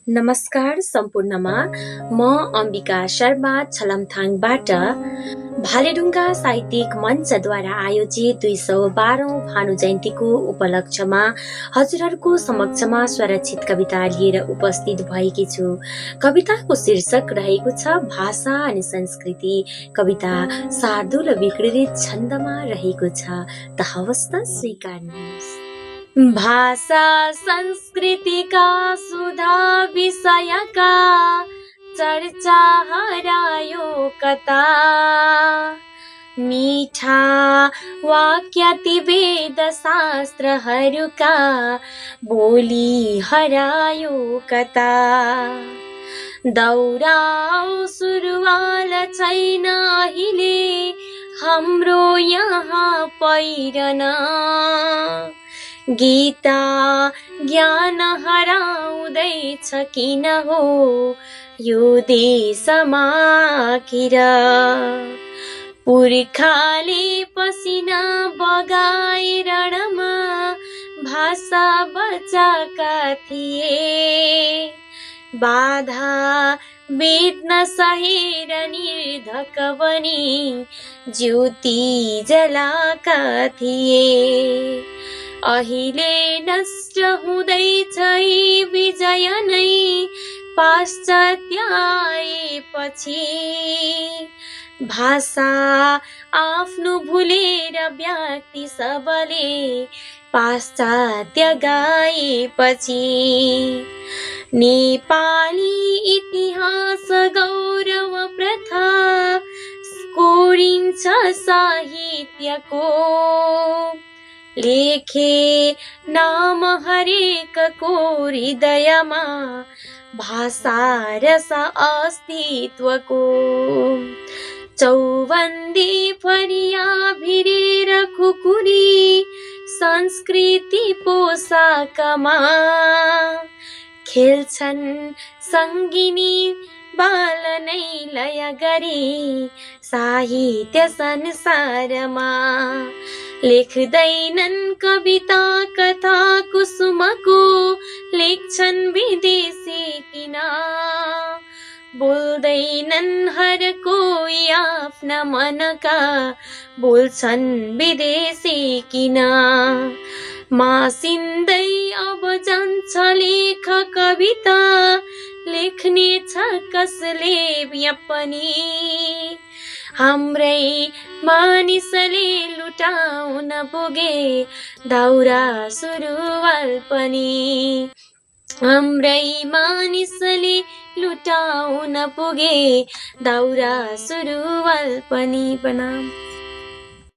नमस्कार सम्पूर्णमा म अम्बिका शर्मा छलमथाङबाट भालेढुङ्गा साहित्यिक मञ्चद्वारा आयोजित 212औं भानु जयन्तीको उपलक्ष्यमा हजुरहरूको समक्षमा स्वरचित कविता लिएर उपस्थित भएकी छु। कविताको शीर्षक रहेको छ भाषा अनि संस्कृति। कविता शार्दूल विकृत छन्दमा रहेको छ, त हवस् त स्वीकार्नुहोस्। भाषा संस्कृतिका सुधा विषयका चर्चा हरायो कता, मीठा वाक्यति वेद शास्त्रहरूका बोली हरायो कता। दौराउ सुरुवाल छैन अहिले हाम्रो यहाँ पहिरन, गीता ज्ञान हराउँदैछ किन हो यो देशमा किर। पुर्खाले पसिना बगाई रणमा भाषा बचाएका थिए, बाधा बेच्न सहेर निर्धक बनी ज्योति जलाएका थिए। अहिले नष्ट हुँदैछ विजय नै पाश्चात्य आएपछि, भाषा आफ्नो भुलेर व्यक्ति सबले पाश्चात्य गाएपछि। नेपाली इतिहास गौरव प्रथा कोरिन्छ साहित्यको, लेखे नाम हरेकको हृदयमा भाषा रस अस्तित्वको। चौबन्दी फरिया भिरेर खुकुरी संस्कृति पोसाकमा खेल्छन् सङ्गिनी बाल नै लय गरी साहित्य संसारमा। लेख्दैनन् कविता कथा कुसुमको, लेख्छन् विदेशी किन, बोल्दैनन् हर कोही आफ्ना मनका, बोल्छन् विदेशी किन। मासिँदै अब जान्छ लेख कविता, लेख्ने छ कसले यहाँ पनि, हाम्रै मानिसले लुटाउन पुगे दाउरा सुरुवाल पनि। हाम्रै मानिसले लुटाउन पुगे दाउरा सुरुवाल पनि। प्रणाम।